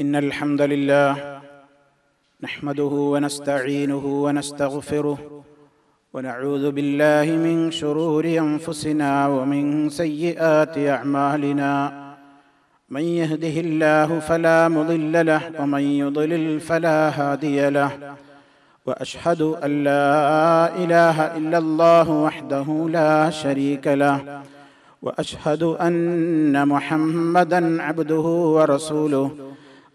إن الحمد لله نحمده ونستعينه ونستغفره ونعوذ بالله من شرور أنفسنا ومن سيئات أعمالنا من يهده الله فلا مضل له ومن يضلل فلا هادي له وأشهد أن لا إله إلا الله وحده لا شريك له وأشهد أن محمدًا عبده ورسوله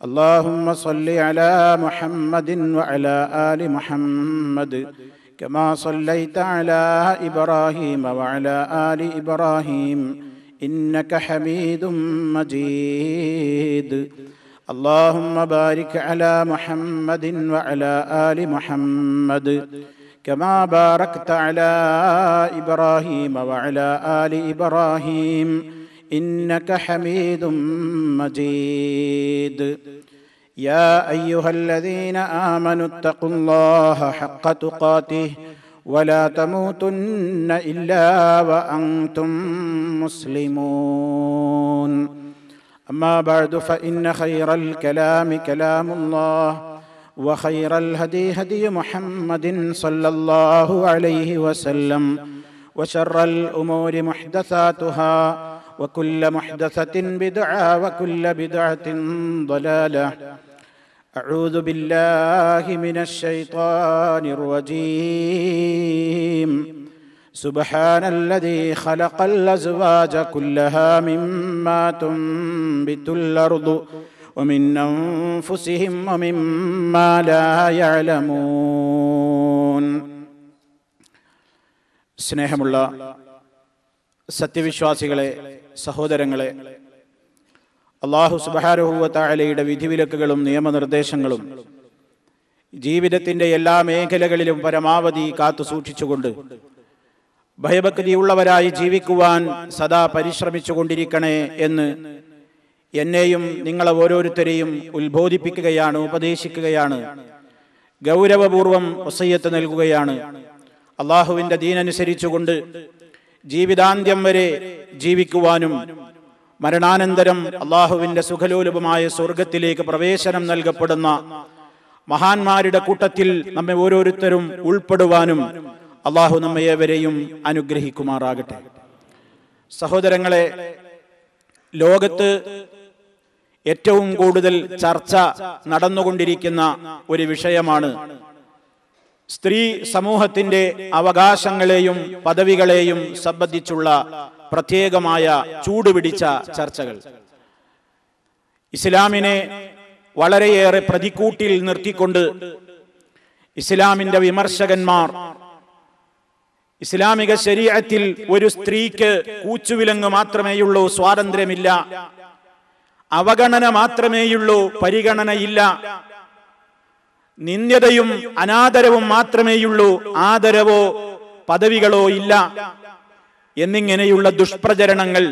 اللهم صل على محمد وعلى آل محمد كما صليت على إبراهيم وعلى آل إبراهيم إنك حميد مجيد اللهم بارك على محمد وعلى آل محمد كما باركت على إبراهيم وعلى آل إبراهيم إنك حميد مجيد يا أيها الذين آمنوا اتقوا الله حق تقاته ولا تموتن إلا وأنتم مسلمون أما بعد فإن خير الكلام كلام الله وخير الهدي هدي محمد صلى الله عليه وسلم وشر الأمور محدثاتها وكل محدثة بدعة وكل بدعة ضلالة أعوذ بالله من الشيطان الرجيم سبحان الذي خلق الأزواج كلها مما تنبت الأرض ومن أنفسهم ومما لا يعلمون. സ്നേഹമുള്ള സത്യവിശ്വാസികളെ, സഹോദരങ്ങളെ, അല്ലാഹു സുബ്ഹാനഹു വ തആലയുടെ വിധിവിലക്കുകളും നിയമനിർദ്ദേശങ്ങളും ജീവിതത്തിൻ്റെ എല്ലാ മേഖലകളിലും പരമാവധി കാത്തു സൂക്ഷിച്ചുകൊണ്ട് ഭയഭക്തിയുള്ളവരായി ജീവിക്കുവാൻ സദാ പരിശ്രമിച്ചുകൊണ്ടിരിക്കണേ എന്ന് എന്നെയും നിങ്ങളെ ഓരോരുത്തരെയും ഉത്ബോധിപ്പിക്കുകയാണ്, ഉപദേശിക്കുകയാണ്, ഗൗരവപൂർവം വസിയ്യത്ത് നൽകുകയാണ്. അള്ളാഹുവിൻ്റെ ദീനനുസരിച്ചുകൊണ്ട് ജീവിതാന്ത്യം വരെ ജീവിക്കുവാനും മരണാനന്തരം അള്ളാഹുവിൻ്റെ സുഖലോലുപമായ സ്വർഗത്തിലേക്ക് പ്രവേശനം നൽകപ്പെടുന്ന മഹാന്മാരുടെ കൂട്ടത്തിൽ നമ്മെ ഓരോരുത്തരും ഉൾപ്പെടുവാനും അള്ളാഹു നമ്മയെവരെയും അനുഗ്രഹിക്കുമാറാകട്ടെ. സഹോദരങ്ങളെ, ലോകത്ത് ഏറ്റവും കൂടുതൽ ചർച്ച നടന്നുകൊണ്ടിരിക്കുന്ന ഒരു വിഷയമാണ് സ്ത്രീ സമൂഹത്തിന്റെ അവകാശങ്ങളെയും പദവികളെയും സംബന്ധിച്ചുള്ള പ്രത്യേകമായ ചൂടുപിടിച്ച ചർച്ചകൾ. ഇസ്ലാമിനെ വളരെയേറെ പ്രതിക്കൂട്ടിൽ നിർത്തിക്കൊണ്ട് ഇസ്ലാമിന്റെ വിമർശകന്മാർ ഇസ്ലാമിക ശരീഅത്തിൽ ഒരു സ്ത്രീക്ക് കൂച്ചുവിലങ്ങ് മാത്രമേയുള്ളൂ, സ്വാതന്ത്ര്യമില്ല, അവഗണന മാത്രമേയുള്ളൂ, പരിഗണനയില്ല, നിന്ദ്യതയും അനാദരവും മാത്രമേയുള്ളൂ, ആദരവോ പദവികളോ ഇല്ല എന്നിങ്ങനെയുള്ള ദുഷ്പ്രചരണങ്ങൾ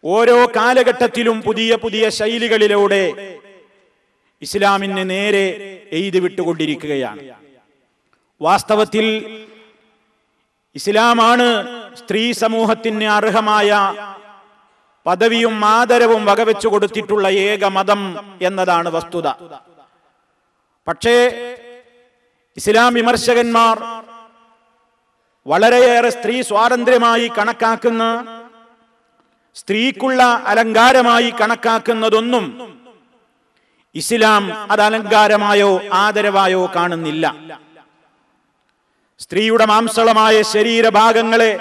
ഓരോ കാലഘട്ടത്തിലും പുതിയ പുതിയ ശൈലികളിലൂടെ ഇസ്ലാമിന് നേരെ എയ്തു വിട്ടുകൊണ്ടിരിക്കുകയാണ്. വാസ്തവത്തിൽ ഇസ്ലാമാണ് സ്ത്രീ സമൂഹത്തിന് അർഹമായ പദവിയും ആദരവും വകവെച്ചു കൊടുത്തിട്ടുള്ള ഏക മതം എന്നതാണ് വസ്തുത. പക്ഷേ ഇസ്ലാം വിമർശകന്മാർ വളരെയേറെ സ്ത്രീ സ്വാതന്ത്ര്യമായി കണക്കാക്കുന്ന, സ്ത്രീക്കുള്ള അലങ്കാരമായി കണക്കാക്കുന്നതൊന്നും ഇസ്ലാം അത് അലങ്കാരമായോ ആദരവായോ കാണുന്നില്ല. സ്ത്രീയുടെ മാംസളമായ ശരീരഭാഗങ്ങളെ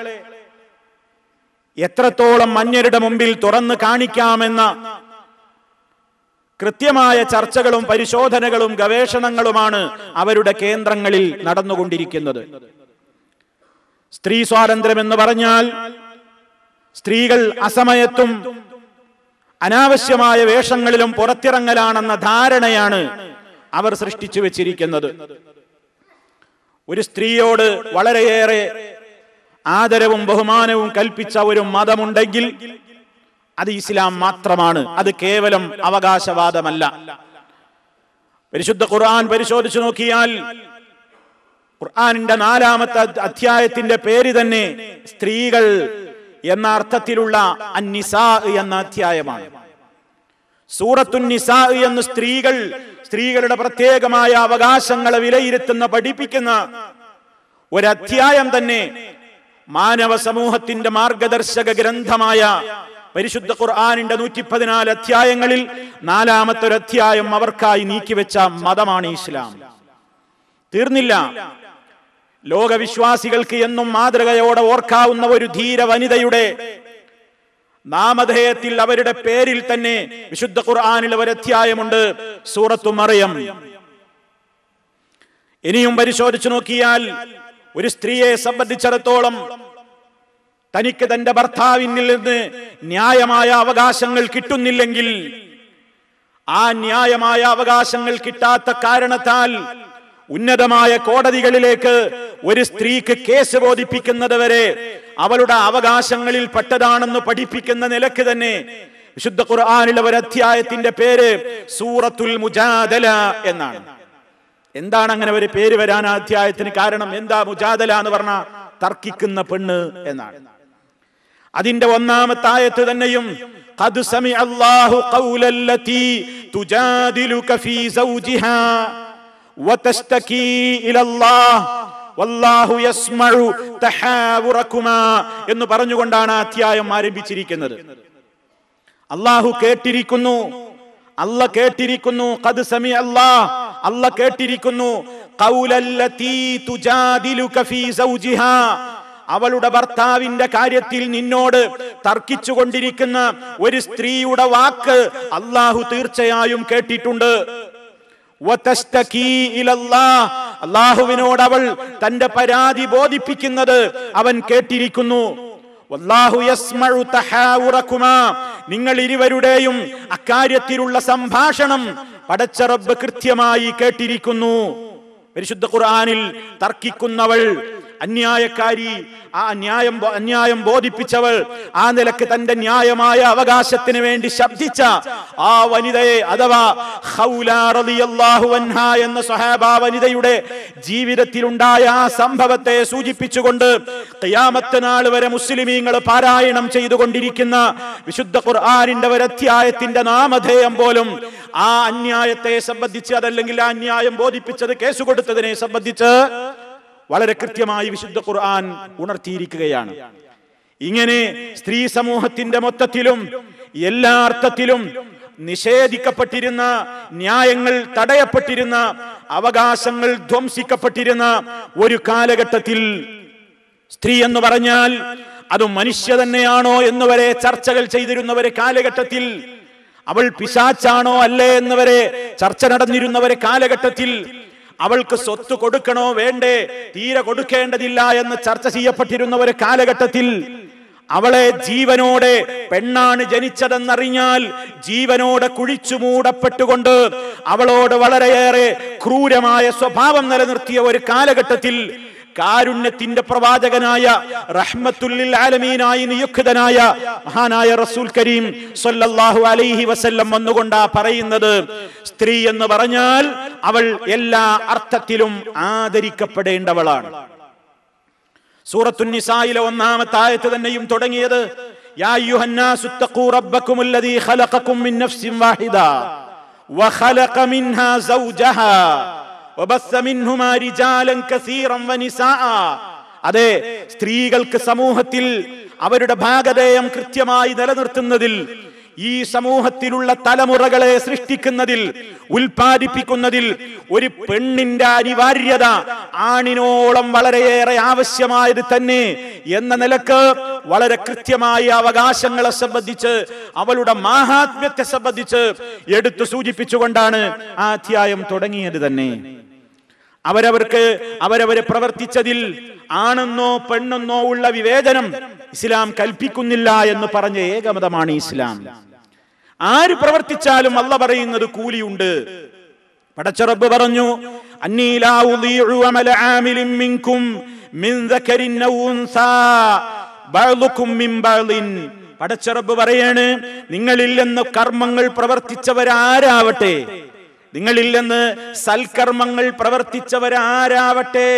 എത്രത്തോളം അന്യരുടെ മുമ്പിൽ തുറന്നു കാണിക്കാമെന്ന കൃത്യമായ ചർച്ചകളും പരിശോധനകളും ഗവേഷണങ്ങളുമാണ് അവരുടെ കേന്ദ്രങ്ങളിൽ നടന്നുകൊണ്ടിരിക്കുന്നത്. സ്ത്രീ സ്വാതന്ത്ര്യം എന്ന് പറഞ്ഞാൽ സ്ത്രീകൾ അസമയത്തും അനാവശ്യമായ വേഷങ്ങളിലും പുറത്തിറങ്ങലാണെന്ന ധാരണയാണ് അവർ സൃഷ്ടിച്ചു വെച്ചിരിക്കുന്നത്. ഒരു സ്ത്രീയോട് വളരെയേറെ ആദരവും ബഹുമാനവും കൽപ്പിച്ച ഒരു മതമുണ്ടെങ്കിൽ അത് ഇസ്ലാം മാത്രമാണ്. അത് കേവലം അവകാശവാദമല്ല. പരിശുദ്ധ ഖുർആൻ പരിശോധിച്ചു നോക്കിയാൽ ഖുർആനിന്റെ 4-ാമത്തെ അധ്യായത്തിന്റെ പേര് തന്നെ സ്ത്രീകൾ എന്ന അർത്ഥത്തിലുള്ള അന്നിസാ എന്ന അധ്യായമാണ്. സൂറത്തുൻ നിസാ എന്ന സ്ത്രീകളുടെ പ്രത്യേകമായ അവകാശങ്ങളെ വിലയിരുത്തുന്ന പഠിപ്പിക്കുന്ന ഒരധ്യായം തന്നെ മാനവ സമൂഹത്തിന്റെ മാർഗദർശക ഗ്രന്ഥമായ പരിശുദ്ധ ഖുർആനിന്റെ 114 അധ്യായങ്ങളിൽ 4-ാമത്തെ ഒരു അധ്യായം അവർക്കായി നീക്കിവെച്ച മതമാണ് ഇസ്ലാം. തീർന്നില്ല. ലോകവിശ്വാസികൾക്ക് എന്നും മാതൃകയോടെ ഓർക്കാവുന്ന ഒരു ധീര വനിതയുടെ നാമധേയത്തിൽ, അവരുടെ പേരിൽ തന്നെ വിശുദ്ധ ഖുർആനിൽ ഒരു അധ്യായമുണ്ട്, സൂറത്തു മറിയം. ഇനിയും പരിശോധിച്ചു നോക്കിയാൽ ഒരു സ്ത്രീയെ സംബന്ധിച്ചിടത്തോളം തനിക്ക് തന്റെ ഭർത്താവിനിൽ നിന്ന് ന്യായമായ അവകാശങ്ങൾ കിട്ടുന്നില്ലെങ്കിൽ, ആ ന്യായമായ അവകാശങ്ങൾ കിട്ടാത്ത കാരണത്താൽ ഉന്നതമായ കോടതികളിലേക്ക് ഒരു സ്ത്രീക്ക് കേസ് ബോധിപ്പിക്കുന്നത് വരെ അവളുടെ അവകാശങ്ങളിൽ പെട്ടതാണെന്ന് പഠിപ്പിക്കുന്ന നിലക്ക് തന്നെ വിശുദ്ധ ഖുർആനിലെ ഒരു അധ്യായത്തിന്റെ പേര് സൂറത്തുൽ മുജാദല എന്നാണ്. എന്താണ് അങ്ങനെ ഒരു പേര് വരാൻ ആ അധ്യായത്തിന് കാരണം? എന്താ മുജാദല എന്ന് പറഞ്ഞാൽ തർക്കിക്കുന്ന പെണ്ണ് എന്നാണ്. അതിന്റെ 1-ാമത്തെ ആയത്ത് തന്നെയും ഖദ് സമിഅ അല്ലാഹു ഖൗലല്ലതി തുജാദിലുക ഫീ സൗജിഹാ വതസ്തകീ ഇലല്ലാഹ് വല്ലാഹു യസ്മഉ തഹാവുറകുമാ എന്ന് പറഞ്ഞുകൊണ്ടാണ് ആ അധ്യായം ആരംഭിച്ചിരിക്കുന്നത്. അല്ലാഹു കേട്ടിരിക്കുന്നു, അല്ലാഹ് കേട്ടിരിക്കുന്നു. ഖദ് സമിഅ അല്ലാഹ്, അല്ലാഹ് കേട്ടിരിക്കുന്നു. ഖൗലല്ലതി തുജാദിലുക ഫീ സൗജിഹാ, അവളുടെ ഭർത്താവിന്റെ കാര്യത്തിൽ നിന്നോട് തർക്കിച്ചുകൊണ്ടിരിക്കുന്ന ഒരു സ്ത്രീയുടെ വാക്ക് അല്ലാഹു തീർച്ചയായും കേട്ടിട്ടുണ്ട്. അല്ലാഹുവിനോട് അവൾ തന്റെ പരാതി ബോധിപ്പിക്കുന്നത് അവൻ കേട്ടിരിക്കുന്നു. വല്ലാഹു യസ്മഉ തഹാവുറകുമാ, നിങ്ങൾ ഇരുവരുടെയും അക്കാര്യത്തിലുള്ള സംഭാഷണം പടച്ച റബ്ബ് കൃത്യമായി കേട്ടിരിക്കുന്നു. പരിശുദ്ധ ഖുർആനിൽ തർക്കിക്കുന്നവൾ, അന്യായക്കാരി, ആ അന്യായം ബോധിപ്പിച്ചവൾ, ആ നിലക്ക് തന്റെ ന്യായമായ അവകാശത്തിന് വേണ്ടി ശബ്ദിച്ച ആ വനിതയെ, അഥവാ ഖൗല റളിയല്ലാഹു അൻഹ എന്ന സ്വഹാബാ വനിതയുടെ ജീവിതത്തിലുണ്ടായ ആ സംഭവത്തെ സൂചിപ്പിച്ചുകൊണ്ട് ഖിയാമത്ത് നാൾ വരെ മുസ്ലിമീങ്ങൾ പാരായണം ചെയ്തുകൊണ്ടിരിക്കുന്ന വിശുദ്ധ ഖുർആനിന്റെ ഒരു അധ്യായത്തിന്റെ നാമധേയം പോലും ആ അന്യായത്തെ സംബന്ധിച്ച്, അതല്ലെങ്കിൽ ആ അന്യായം ബോധിപ്പിച്ചത്, കേസ് കൊടുത്തതിനെ സംബന്ധിച്ച് വളരെ കൃത്യമായി വിശുദ്ധ ഖുർആൻ ഉണർത്തിയിരിക്കുകയാണ്. ഇങ്ങനെ സ്ത്രീ സമൂഹത്തിന്റെ മൊത്തത്തിലും എല്ലാ അർത്ഥത്തിലും നിഷേധിക്കപ്പെട്ടിരുന്ന, ന്യായങ്ങൾ തടയപ്പെട്ടിരുന്ന, അവകാശങ്ങൾ ധ്വംസിക്കപ്പെട്ടിരുന്ന ഒരു കാലഘട്ടത്തിൽ സ്ത്രീ എന്ന് പറഞ്ഞാൽ അത് മനുഷ്യ തന്നെയാണോ എന്നുവരെ ചർച്ചകൾ ചെയ്തിരുന്ന ഒരു കാലഘട്ടത്തിൽ, അവൾ പിശാച്ചാണോ അല്ലേ എന്നുവരെ ചർച്ച നടന്നിരുന്ന ഒരു കാലഘട്ടത്തിൽ, അവൾക്ക് സ്വത്ത് കൊടുക്കണോ വേണ്ടേ, തീരെ കൊടുക്കേണ്ടതില്ല എന്ന് ചർച്ച ചെയ്യപ്പെട്ടിരുന്ന ഒരു കാലഘട്ടത്തിൽ, അവളെ ജീവനോടെ, പെണ്ണാണ് ജനിച്ചതെന്നറിഞ്ഞാൽ ജീവനോടെ കുഴിച്ചു മൂടപ്പെട്ടുകൊണ്ട് അവളോട് വളരെയേറെ ക്രൂരമായ സ്വഭാവം നിലനിർത്തിയ ഒരു കാലഘട്ടത്തിൽ കാരുണ്യത്തിന്റെ പ്രവാചകനായ റഹ്മത്തുൽ ലിൽ ആലമീനായി നിയുക്തനായ മഹാനായ റസൂൽ കരീം സ്വല്ലല്ലാഹു അലൈഹി വസല്ലം വന്നുകൊണ്ടാ പറയുന്നത്, സ്ത്രീ എന്ന് പറഞ്ഞാൽ അവൾ എല്ലാ അർത്ഥത്തിലും ആദരിക്കപ്പെടേണ്ടവളാണ്. സൂറത്തുൻ നിസായിലെ 1-ാമത്തെ ആയത്ത് തന്നെയും തുടങ്ങിയത് യാ അയ്യുഹന്നാസു തഖൂ റബ്ബകുമുല്ലദീ ഖലഖകും മിൻ നഫ്സിൻ വാഹിദ വഖലഖ മിൻഹാ സൗജഹാ വബസ്സ മിൻഹുമാ റിജാലൻ കസീറൻ വനിസാഅ. അതെ, സ്ത്രീകൾക്ക് സമൂഹത്തിൽ അവരുടെ ഭാഗധേയം കൃത്യമായി നിലനിർത്തുന്നതിൽ, ഈ സമൂഹത്തിലുള്ള തലമുറകളെ സൃഷ്ടിക്കുന്നതിൽ, ഉൽപ്പാദിപ്പിക്കുന്നതിൽ ഒരു പെണ്ണിന്റെ അനിവാര്യത ആണിനോളം വളരെയേറെ ആവശ്യമായത് തന്നെ എന്ന നിലക്ക് വളരെ കൃത്യമായ അവകാശങ്ങളെ സംബന്ധിച്ച്, അവളുടെ മാഹാത്മ്യത്തെ സംബന്ധിച്ച് എടുത്തു സൂചിപ്പിച്ചുകൊണ്ടാണ് ആ അധ്യായം തുടങ്ങിയത് തന്നെ. അവരവരെ പ്രവർത്തിച്ചതിൽ ആണെന്നോ പെണ്ണെന്നോ ഉള്ള വിവേചനം ഇസ്ലാം കൽപ്പിക്കുന്നില്ല എന്ന് പറഞ്ഞ ഏകമതമാണ് ഇസ്ലാം. ആര് പ്രവർത്തിച്ചാലും അല്ലാഹ് പറയുന്നത് കൂലിയുണ്ട്. പടച്ച റബ്ബ് പറഞ്ഞു, അന്നീ ലാ ഉദീഉ അമല ആമിലിൻ മിൻകും മിൻ ദകരിൻ ഔ ഉൻസാ ബഅ്ദുകും മിൻ ബഅ്ദിൻ. പടച്ച റബ്ബ് പറയാണ്, നിങ്ങളിൽ നിന്ന് കർമ്മങ്ങൾ പ്രവർത്തിച്ചവരാരാവട്ടെ, നിങ്ങളിൽ നിന്ന് സൽക്കർമ്മങ്ങൾ പ്രവർത്തിച്ചവരാരാവട്ടെ,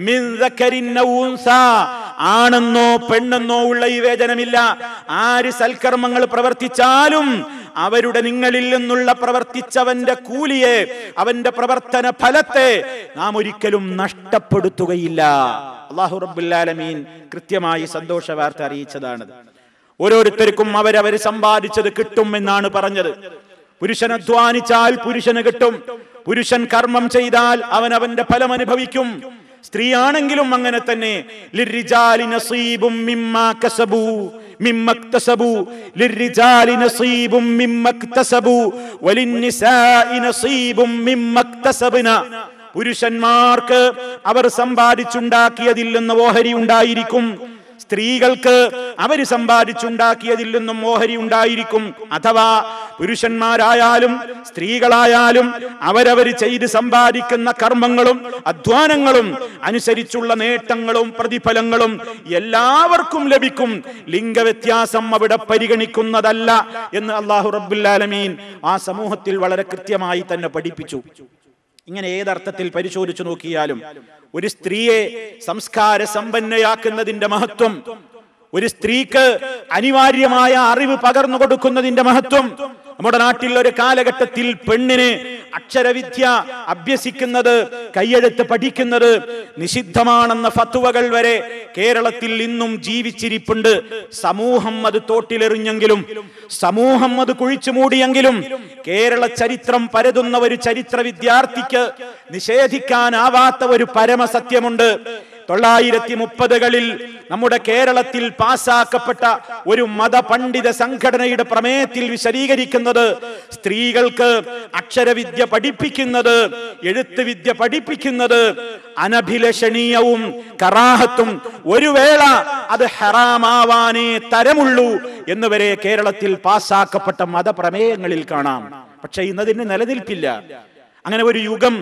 മിൻ ദകരിൻ ഔ ഉൻസാ, ആണെന്നോ പെണ്ണെന്നോ ഉള്ള വിവേചനമില്ല. ആര് സൽക്കർമ്മങ്ങൾ പ്രവർത്തിച്ചാലും അവരുടെ നിങ്ങളിൽ നിന്നുള്ള പ്രവർത്തിച്ചവന്റെ കൂലിയെ, അവന്റെ പ്രവർത്തന ഫലത്തെ നാം ഒരിക്കലും നഷ്ടപ്പെടുത്തുകയില്ല. അല്ലാഹു റബ്ബുൽ ആലമീൻ കൃത്യമായി സന്തോഷ വാർത്ത അറിയിച്ചതാണ്. ഓരോരുത്തർക്കും അവരവർ സമ്പാദിച്ചത് കിട്ടും എന്നാണ് പറഞ്ഞത്. പുരുഷൻ അധ്വാനിച്ചാൽ പുരുഷന് കിട്ടും, പുരുഷൻ കർമ്മം ചെയ്താൽ അവൻ അവന്റെ ഫലം അനുഭവിക്കും. സ്ത്രീയാണെങ്കിലും അങ്ങനെ തന്നെ. ലിർരിജാലി നസീബും മിമ്മാ കസബു മിമ്മക്തസബു ലിർരിജാലി നസീബും മിമ്മക്തസബു വലിന്നിസാഇ നസീബും മിമ്മക്തസബ്ന. പുരുഷന്മാർക്ക് അവർ സമ്പാദിച്ചുണ്ടാക്കിയതിൽ നിന്ന് ഓഹരി ഉണ്ടായിരിക്കും, സ്ത്രീകൾക്ക് അവർ സമ്പാദിച്ചുണ്ടാക്കിയതിൽ നിന്നും ഓഹരി ഉണ്ടായിരിക്കും. അഥവാ പുരുഷന്മാരായാലും സ്ത്രീകളായാലും അവരവർ ചെയ്ത് സമ്പാദിക്കുന്ന കർമ്മങ്ങളും അധ്വാനങ്ങളും അനുസരിച്ചുള്ള നേട്ടങ്ങളും പ്രതിഫലങ്ങളും എല്ലാവർക്കും ലഭിക്കും. ലിംഗവ്യത്യാസം അവിടെ പരിഗണിക്കുന്നതല്ല എന്ന് അല്ലാഹു റബ്ബുൽ ആലമീൻ ആ സമൂഹത്തിൽ വളരെ കൃത്യമായി തന്നെ പഠിപ്പിച്ചു. ഇങ്ങനെ ഏതർത്ഥത്തിൽ പരിശോധിച്ചു നോക്കിയാലും ഒരു സ്ത്രീയെ സംസ്കാര സമ്പന്നയാക്കുന്നതിന്റെ മഹത്വം, ഒരു സ്ത്രീക്ക് അനിവാര്യമായ അറിവ് പകർന്നു കൊടുക്കുന്നതിന്റെ മഹത്വം, നമ്മുടെ നാട്ടിൽ ഒരു കാലഘട്ടത്തിൽ പെണ്ണിന് അക്ഷരവിദ്യ അഭ്യസിക്കുന്നത്, കയ്യെഴുത്ത് പഠിക്കുന്നത് നിഷിദ്ധമാണെന്ന ഫത്വകൾ വരെ കേരളത്തിൽ ഇന്നും ജീവിച്ചിരിപ്പുണ്ട്. സമൂഹം അത് തോട്ടിലെറിഞ്ഞെങ്കിലും, സമൂഹം അത് കുഴിച്ചു മൂടിയെങ്കിലും കേരള ചരിത്രം പരതുന്ന ഒരു ചരിത്ര വിദ്യാർത്ഥിക്ക് നിഷേധിക്കാനാവാത്ത ഒരു പരമസത്യമുണ്ട്. 1930കളിൽ നമ്മുടെ കേരളത്തിൽ പാസാക്കപ്പെട്ട ഒരു മതപണ്ഡിത സംഘടനയുടെ പ്രമേയത്തിൽ വിശദീകരിക്കുന്നത്, സ്ത്രീകൾക്ക് അക്ഷരവിദ്യ പഠിപ്പിക്കുന്നത്, എഴുത്തുവിദ്യ പഠിപ്പിക്കുന്നത് അനഭിലഷണീയവും കറാഹത്തും, ഒരു വേള അത് ഹറാമാവാനേ തരമുള്ളൂ എന്നുവരെ കേരളത്തിൽ പാസാക്കപ്പെട്ട മതപ്രമേയങ്ങളിൽ കാണാം. പക്ഷെ ഇന്നതിന് നിലനിൽപ്പില്ല. അങ്ങനെ ഒരു യുഗം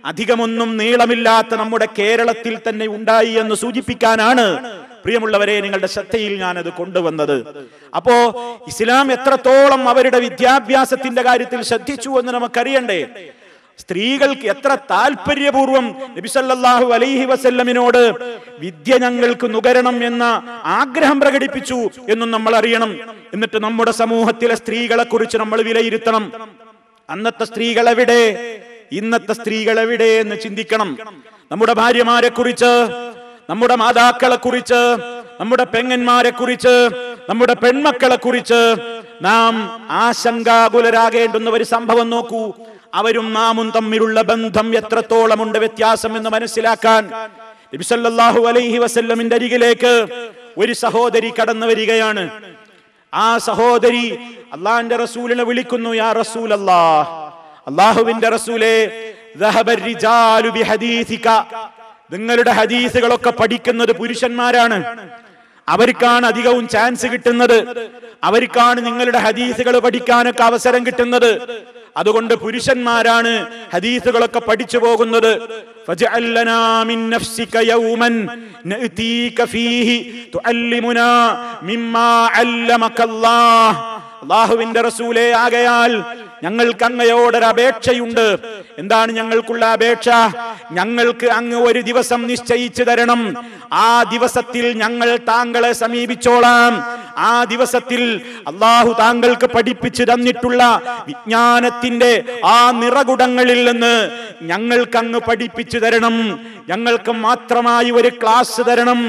അധികമൊന്നും നീളമില്ലാത്ത നമ്മുടെ കേരളത്തിൽ തന്നെ ഉണ്ടായി എന്ന് സൂചിപ്പിക്കാനാണ് പ്രിയമുള്ളവരെ നിങ്ങളുടെ ശ്രദ്ധയിൽ ഞാനത് കൊണ്ടുവന്നത്. അപ്പോ ഇസ്ലാം എത്രത്തോളം അവരുടെ വിദ്യാഭ്യാസത്തിന്റെ കാര്യത്തിൽ ശ്രദ്ധിച്ചു എന്ന് നമുക്കറിയണ്ടേ. സ്ത്രീകൾക്ക് എത്ര താല്പര്യപൂർവ്വം നബി സല്ലല്ലാഹു അലൈഹി വസല്ലമിനോട് വിദ്യ ഞങ്ങൾക്ക് നുകരണം എന്ന ആഗ്രഹം പ്രകടിപ്പിച്ചു എന്നും നമ്മൾ അറിയണം. എന്നിട്ട് നമ്മുടെ സമൂഹത്തിലെ സ്ത്രീകളെ കുറിച്ച് നമ്മൾ വിലയിരുത്തണം. അന്നത്തെ സ്ത്രീകൾ എവിടെ, ഇന്നത്തെ സ്ത്രീകൾ എവിടെ എന്ന് ചിന്തിക്കണം. നമ്മുടെ ഭാര്യമാരെ കുറിച്ച്, നമ്മുടെ മാതാക്കളെ കുറിച്ച്, നമ്മുടെ പെങ്ങന്മാരെ കുറിച്ച്, നമ്മുടെ പെൺമക്കളെ കുറിച്ച് നാം ആശങ്കാകുലരാകേണ്ടുന്ന ഒരു സംഭവം നോക്കൂ. അവരും നാമും തമ്മിലുള്ള ബന്ധം എത്രത്തോളമുണ്ട് വ്യത്യാസം എന്ന് മനസ്സിലാക്കാൻ നബി സല്ലല്ലാഹു അലൈഹി വസല്ലമിന്റെ അരികിലേക്ക് ഒരു സഹോദരി കടന്നു വരികയാണ്. ആ സഹോദരി അള്ളാഹിന്റെ റസൂലിനെ വിളിക്കുന്നു, യാ റസൂലല്ലാഹ്, അള്ളാഹുവിന്റെ റസൂലേ, ദഹബർ റിജാലു ബിഹദീസിക, നിങ്ങളുടെ ഹദീസുകളൊക്കെ പഠിക്കുന്നത് പുരുഷന്മാരാണ്, അവർക്കാണ് അധികവും ചാൻസ് കിട്ടുന്നത്, അവർക്കാണ് നിങ്ങളുടെ ഹദീസുകൾ പഠിക്കാനൊക്കെ അവസരം കിട്ടുന്നത്. അതുകൊണ്ട് പുരുഷന്മാരാണ് ഹദീസുകളൊക്കെ പഠിച്ചു പോകുന്നത്. ഫജ്അൽ ലനാ മിൻ നഫ്സിക യൗമൻ നഅതീക ഫീഹി തുഅല്ലിമുനാ മിമ്മാ അല്ലമകല്ലാഹ്. അല്ലാഹുവിന്റെ റസൂലേ, ആകയാൽ ഞങ്ങൾക്ക് അങ്ങയോടൊരു അപേക്ഷയുണ്ട്. എന്താണ് ഞങ്ങൾക്കുള്ള അപേക്ഷ? ഞങ്ങൾക്ക് അങ്ങ് ഒരു ദിവസം നിശ്ചയിച്ചു തരണം. ആ ദിവസത്തിൽ ഞങ്ങൾ താങ്കളെ സമീപിച്ചോളാം. ആ ദിവസത്തിൽ അള്ളാഹു താങ്കൾക്ക് പഠിപ്പിച്ചു തന്നിട്ടുള്ള വിജ്ഞാനത്തിന്റെ ആ നിറകുടങ്ങളിൽ നിന്ന് ഞങ്ങൾക്ക് അങ്ങ് പഠിപ്പിച്ചു തരണം. ഞങ്ങൾക്ക് മാത്രമായി ഒരു ക്ലാസ് തരണം,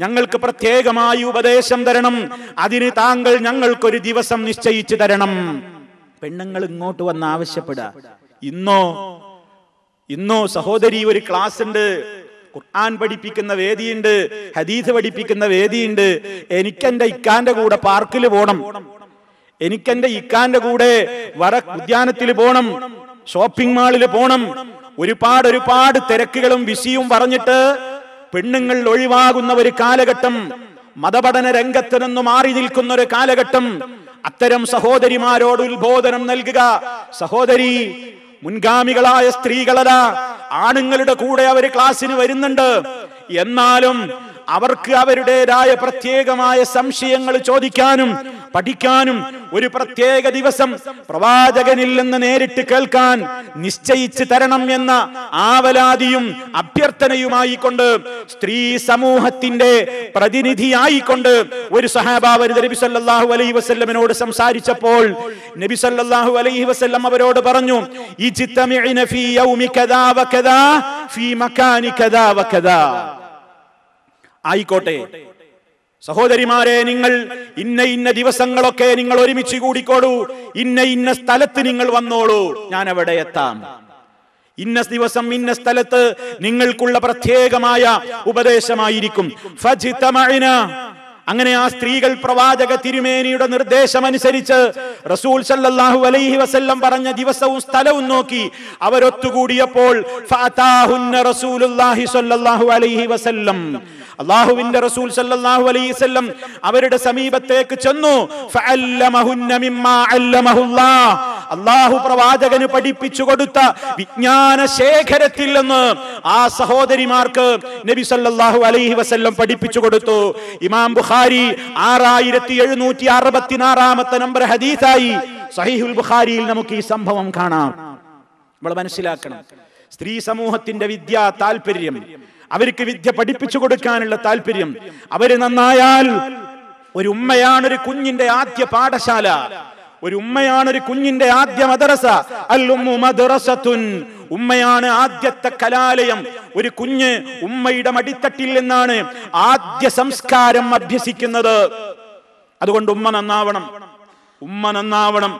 ഞങ്ങൾക്ക് പ്രത്യേകമായി ഉപദേശം തരണം. അതിന് താങ്കൾ ഞങ്ങൾക്കൊരു ദിവസം നിശ്ചയിച്ചു തരണം. പെണ്ണുങ്ങൾ ഇങ്ങോട്ട് വന്ന് ആവശ്യപ്പെടുക. ഇന്നോ സഹോദരി, ഒരു ക്ലാസ് ഉണ്ട്, ഖുർആൻ പഠിപ്പിക്കുന്ന വേദിയുണ്ട്, ഹദീസ് പഠിപ്പിക്കുന്ന വേദിയുണ്ട്, എനിക്കെന്റെ ഇക്കാന്റെ കൂടെ പാർക്കിൽ പോണം, എനിക്കെന്റെ ഇക്കാന്റെ കൂടെ ഉദ്യാനത്തിൽ പോണം, ഷോപ്പിംഗ് മാളിൽ പോണം. ഒരുപാട് തിരക്കുകളും വിസിയും പറഞ്ഞിട്ട് പെണ്ണുങ്ങൾ ഒഴിവാകുന്ന ഒരു കാലഘട്ടം, മതപഠന രംഗത്ത് നിന്ന് മാറി നിൽക്കുന്ന ഒരു കാലഘട്ടം. അത്തരം സഹോദരിമാരോട് ഉത്ബോധനം നൽകുക. സഹോദരി, മുൻഗാമികളായ സ്ത്രീകളല്ല, ആണുങ്ങളുടെ കൂടെ അവർ ക്ലാസ്സിന് വരുന്നുണ്ട്. എന്നാലും അവർക്ക് അവരുടേതായ പ്രത്യേകമായ സംശയങ്ങൾ ചോദിക്കാനും പഠിക്കാനും ഒരു പ്രത്യേക ദിവസം പ്രവാചകനിൽ നിന്ന് നേരിട്ട് കേൾക്കാൻ നിശ്ചയിച്ച് തരണം എന്ന ആവലാതിയും അഭ്യർത്ഥനയുമായി കൊണ്ട് സ്ത്രീ സമൂഹത്തിന്റെ പ്രതിനിധിയായിക്കൊണ്ട് ഒരു സഹാബാവ് നബി സല്ലല്ലാഹു അലൈഹി വസല്ലമിനോട് സംസാരിച്ചപ്പോൾ നബി സല്ലല്ലാഹു അലൈഹി വസല്ലം അവരോട് പറഞ്ഞു, ഇജ്തമിഇന ഫീ യൗമി കദാ വകദാ ഫീ മകാനി കദാ വകദാ. ആയിക്കോട്ടെ സഹോദരിമാരെ, നിങ്ങൾ ഇന്ന ഇന്ന ദിവസങ്ങളൊക്കെ നിങ്ങൾ ഒരുമിച്ച് കൂടിക്കോളൂ, ഇന്ന ഇന്ന സ്ഥലത്ത് നിങ്ങൾ വന്നോളൂ, ഞാൻ അവിടെ എത്താം. ഇന്ന ദിവസം ഇന്ന സ്ഥലത്ത് നിങ്ങൾക്കുള്ള പ്രത്യേകമായ ഉപദേശമായിരിക്കും. ഫജ്തമഇന. അങ്ങനെ ആ സ്ത്രീകൾ പ്രവാചക തിരുമേനിയുടെ നിർദ്ദേശമനുസരിച്ച് റസൂൽ സല്ലല്ലാഹു അലൈഹി വസല്ലം പറഞ്ഞ ദിവസവും സ്ഥലവും നോക്കി അവരൊത്തുകൂടിയപ്പോൾ ഫഅതാഹുന്ന റസൂലുള്ളാഹി സല്ലല്ലാഹു അലൈഹി വസല്ലം, അല്ലാഹുവിന്റെ റസൂൽ സല്ലല്ലാഹു അലൈഹി വസല്ലം അവരുടെ സമീപത്തേക്ക് ചെന്നു. ഫഅല്ലമഹുന്ന മിമ്മാ അല്ലമഹുല്ലാഹ്, അല്ലാഹു പ്രവാചകന് പഠിപ്പിച്ചു കൊടുത്ത വിജ്ഞാന ശേഖരത്തിൽ നിന്ന് ആ സഹോദരിമാർക്ക് നബി സല്ലല്ലാഹു അലൈഹി വസല്ലം പഠിപ്പിച്ചു കൊടുത്തു. ഇമാം ബുഖാരി 6766 നമ്പർ ഹദീസായി സഹീഹുൽ ബുഖാരിയിൽ നമുക്ക് ഈ സംഭവം കാണാം. നമ്മൾ മനസ്സിലാക്കണം, സ്ത്രീ സമൂഹത്തിന്റെ വിദ്യാ താല്പര്യം, അവർക്ക് വിദ്യ പഠിപ്പിച്ചു കൊടുക്കാനുള്ള താല്പര്യം. അവര് നന്നായാൽ ഒരു ഉമ്മയാണ് ഒരു കുഞ്ഞിന്റെ ആദ്യ പാഠശാല, ഒരു ഉമ്മയാണ് ഒരു കുഞ്ഞിന്റെ ആദ്യ മദ്രസ. അൽ ഉമ്മു മദ്റസത്തുൻ, ഉമ്മയാണ് ആദ്യത്തെ കലാലയം. ഒരു കുഞ്ഞ് ഉമ്മയുടെ മടിത്തട്ടിൽ നിന്നാണ് ആദ്യ സംസ്കാരം അഭ്യസിക്കുന്നത്. അതുകൊണ്ട് ഉമ്മ നന്നാവണം, ഉമ്മ നന്നാവണം.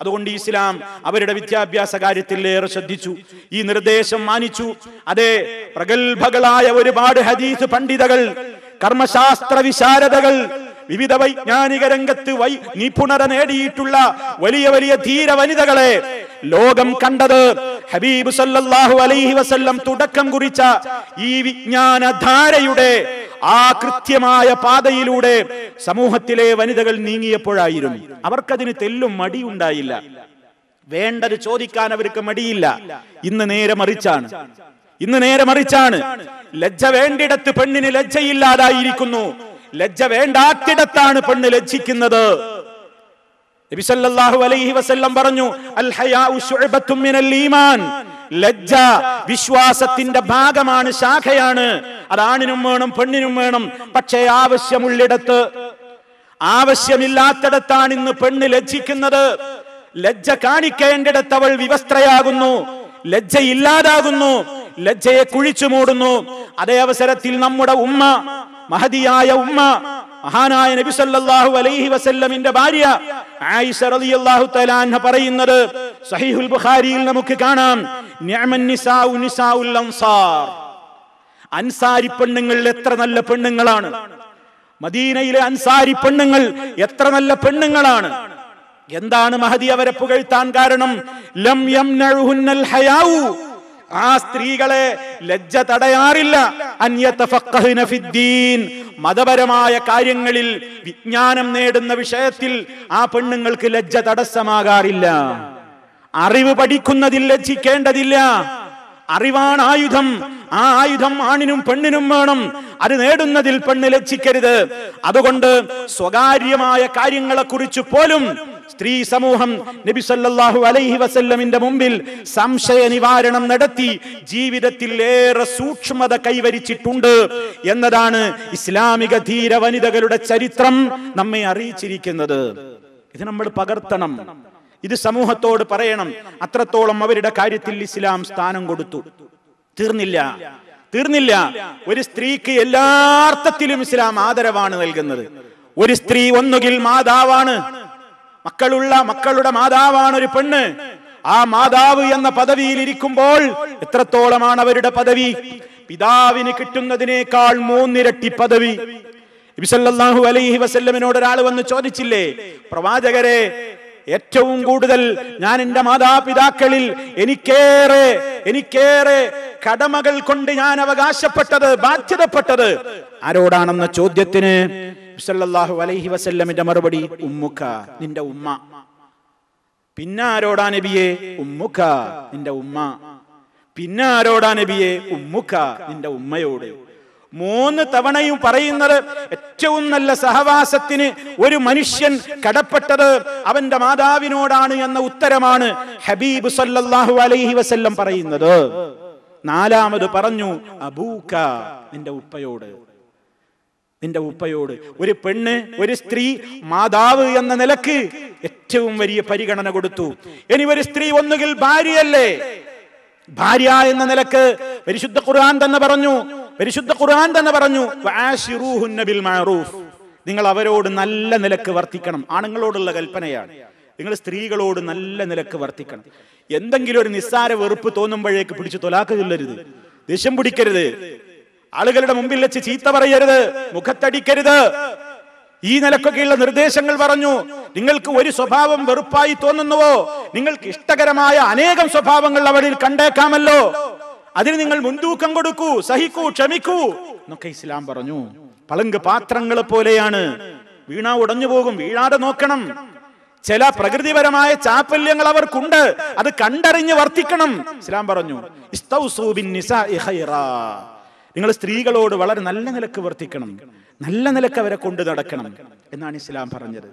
അതുകൊണ്ട് ഇസ്ലാം അവരുടെ വിദ്യാഭ്യാസ കാര്യത്തിൽ ഏറെ ശ്രദ്ധിച്ചു, ഈ നിർദ്ദേശം മാനിച്ചു. അതേ, പ്രഗത്ഭകളായ ഒരുപാട് ഹദീസ് പണ്ഡിതകൾ, കർമ്മശാസ്ത്ര വിശാരദകൾ, വിവിധ വൈജ്ഞാനിക രംഗത്ത് നിപുണത നേടിയിട്ടുള്ള വലിയ വലിയ ധീര വനിതകളെ ലോകം കണ്ടത് ഹബീബ് സല്ലല്ലാഹു അലൈഹി വസല്ലം തുടക്കം കുറിച്ച ഈ വിജ്ഞാനധാരയുടെ ആ കൃത്യമായ പാതയിലൂടെ സമൂഹത്തിലെ വനിതകൾ നീങ്ങിയപ്പോഴായിരുന്നു. അവർക്കതിന് തെല്ലും മടിയുണ്ടായില്ല, വേണ്ടത് ചോദിക്കാൻ അവർക്ക് മടിയില്ല. ഇന്ന് നേരെ മറിച്ചാണ്, ഇന്ന് നേരെ മറിച്ചാണ്. ലജ്ജ വേണ്ടിടത്ത് പെണ്ണിന് ലജ്ജയില്ലാതായിരിക്കുന്നു, ലജ്ജ വേണ്ടാത്തിടത്താണ് പെണ്ണ് ലജ്ജിക്കുന്നത്. നബി സല്ലല്ലാഹു അലൈഹി വസല്ലം പറഞ്ഞു, അൽ ഹയാഉ ശുഅബത്തും മിനൽ ഈമാൻ, ലജ്ജ വിശ്വാസത്തിന്റെ ഭാഗമാണ്, ശാഖയാണ്. അത് ആണിനും വേണം പെണ്ണിനും വേണം. പക്ഷേ ആവശ്യമുള്ളിടത്ത്, ആവശ്യമില്ലാത്തിടത്താണ് ഇന്ന് പെണ്ണ് ലജ്ജിക്കുന്നത്. ലജ്ജ കാണിക്കേണ്ടിടത്ത് അവൾ വിവസ്ത്രയാകുന്നു, ലജ്ജയില്ലാതാകുന്നു, ലജ്ജയെ കുഴിച്ചു മൂടുന്നു. അതേ അവസരത്തിൽ നമ്മുടെ ഉമ്മ, മഹദിയായ ഉമ്മ, മഹാനായ നബി സല്ലല്ലാഹു അലൈഹി വസല്ലമിന്റെ ഭാര്യ ആയിഷ റളിയല്ലാഹു തആല അൻഹ പറയുന്നത് സഹീഹുൽ ബുഖാരിയിൽ നമുക്ക് കാണാം, നിഅമൻ നിസാഉ നിസാഉൽ അൻസാർ, അൻസാരി പെണ്ണുങ്ങൾ എത്ര നല്ല പെണ്ണുങ്ങളാണ്. മദീനയിലെ അൻസാരി പെണ്ണുങ്ങൾ എത്ര നല്ല പെണ്ണുങ്ങളാണ്. എന്താണ് മഹദി അവരെ പുകഴ്ത്താൻ കാരണം? ലം യംനഉഹുന്നൽ ഹയാഉ, ആ സ്ത്രീകളെ ലജ്ജ തടയാറില്ല. അൻയതഫഖഹന ഫിദ്ദീൻ, മതപരമായ കാര്യങ്ങളിൽ വിജ്ഞാനം നേടുന്ന വിഷയത്തിൽ ആ പെണ്ണുങ്ങൾക്ക് ലജ്ജ തടസ്സമാകാറില്ല. അറിവ് പഠിക്കുന്നതിൽ ലജ്ജിക്കേണ്ടതില്ല. അറിവാണ് ആയുധം, ആ ആയുധം ആണിനും പെണ്ണിനും വേണം. അത് നേടുന്നതിൽ പെണ്ണ് ലജ്ജിക്കരുത്. അതുകൊണ്ട് സ്വകാര്യമായ കാര്യങ്ങളെ കുറിച്ച് പോലും സ്ത്രീ സമൂഹം നബി സല്ലല്ലാഹു അലൈഹി വസല്ലമിന്റെ മുമ്പിൽ സംശയ നിവാരണം നടത്തി ജീവിതത്തിൽ ഏറെ സൂക്ഷ്മത കൈവരിച്ചിട്ടുണ്ട് എന്നതാണ് ഇസ്ലാമിക ധീര വനിതകളുടെ ചരിത്രം നമ്മെ അറിയിച്ചിരിക്കുന്നത്. ഇത് നമ്മൾ പകർത്തണം, ഇത് സമൂഹത്തോട് പറയണം. അത്രത്തോളം അവരുടെ കാര്യത്തിൽ ഇസ്ലാം സ്ഥാനം കൊടുത്തു. തീർന്നില്ല. ഒരു സ്ത്രീക്ക് എല്ലാ അർത്ഥത്തിലും ഇസ്ലാം ആദരവാണ് നൽകുന്നത്. ഒരു സ്ത്രീ ഒന്നുകിൽ മാതാവാണ്, മക്കളുടെ മാതാവാണ് ഒരു പെണ്ണ്. ആ മാതാവ് എന്ന പദവിയിൽ ഇരിക്കുമ്പോൾ എത്രത്തോളമാണ് അവരുടെ പദവി? പിതാവിന് കിട്ടുന്നതിനേക്കാൾ 3 ഇരട്ടി പദവി. നബി സല്ലല്ലാഹു അലൈഹി വസല്ലമിനോട് ഒരാൾ വന്ന് ചോദിച്ചില്ലേ, പ്രവാചകരെ, ഏറ്റവും കൂടുതൽ ഞാൻ എന്റെ മാതാപിതാക്കളിൽ എനിക്കേറെ കടമകൾ കൊണ്ട് ഞാൻ അവകാശപ്പെട്ടത്, ബാധ്യതപ്പെട്ടത് ആരോടാണെന്ന ചോദ്യത്തിന് സല്ലല്ലാഹു അലൈഹി വസല്ലമിന്റെ മറുപടി ഉമ്മുക, നിന്റെ ഉമ്മ. പിന്നെ ആരോടാ നബിയെ? ഉമ്മുക, നിന്റെ ഉമ്മ. പിന്നെ ആരോടാ നബിയെ? ഉമ്മുക, നിന്റെ ഉമ്മയോട്. 3 തവണയും പറയുന്നത് ഏറ്റവും നല്ല സഹവാസത്തിന് ഒരു മനുഷ്യൻ കടപ്പെട്ടത് അവന്റെ മാതാവിനോടാണ് എന്ന ഉത്തരമാണ് ഹബീബ് സല്ലല്ലാഹു അലൈഹി വസല്ലം പറയുന്നത്. 4ാമത് പറഞ്ഞു അബൂക, നിന്റെ ഉപ്പയോട്. നിന്റെ ഉപ്പയോട്. ഒരു പെണ്ണ്, ഒരു സ്ത്രീ മാതാവ് എന്ന നിലക്ക് ഏറ്റവും വലിയ പരിഗണന കൊടുത്തു. ഇനി ഒരു സ്ത്രീ ഒന്നുകിൽ ഭാര്യയല്ലേ, ഭാര്യ എന്ന നിലക്ക് പരിശുദ്ധ ഖുർആൻ തന്നെ പറഞ്ഞു വആശിറൂഹുന്ന ബിൽ മഅറൂഫ്, നിങ്ങൾ അവരോട് നല്ല നിലക്ക് വർത്തിക്കണം. ആണുങ്ങളോടുള്ള കൽപ്പനയാണ്. നിങ്ങൾ സ്ത്രീകളോട് നല്ല നിലക്ക് വർത്തിക്കണം. എന്തെങ്കിലും ഒരു നിസ്സാര വെറുപ്പ് തോന്നുമ്പോഴേക്ക് പിടിച്ച് തൊലാക്ക് ചൊല്ലരുത്, ദേഷ്യം പിടിക്കരുത്, ആളുകളുടെ മുമ്പിൽ വെച്ച് ചീത്ത പറയരുത്, മുഖത്തടിക്കരുത്. ഈ നിലക്കൊക്കെയുള്ള നിർദ്ദേശങ്ങൾ പറഞ്ഞു. നിങ്ങൾക്ക് ഒരു സ്വഭാവം വെറുപ്പായി തോന്നുന്നുവോ, നിങ്ങൾക്ക് ഇഷ്ടകരമായ അനേകം സ്വഭാവങ്ങൾ അവരിൽ കണ്ടേക്കാമല്ലോ, അതിന് നിങ്ങൾ മുൻതൂക്കം കൊടുക്കൂ, സഹിക്കൂ, ക്ഷമിക്കൂ എന്നൊക്കെ ഇസ്ലാം പറഞ്ഞു. പളങ്ക് പാത്രങ്ങളെ പോലെയാണ്, വീണാ ഉടഞ്ഞു പോകും, വീഴാതെ നോക്കണം. ചില പ്രകൃതിപരമായ ചാപ്പല്യങ്ങൾ അവർക്കുണ്ട്, അത് കണ്ടറിഞ്ഞ് വർത്തിക്കണം. ഇസ്ലാം പറഞ്ഞു ഇസ്തൗസൂ ബിന്നിസാഇ ഖൈറാ, നിങ്ങൾ സ്ത്രീകളോട് വളരെ നല്ല നിലക്ക് വർത്തിക്കണം, നല്ല നിലക്ക് അവരെ കൊണ്ടു നടക്കണം എന്നാണ് ഇസ്ലാം പറഞ്ഞത്.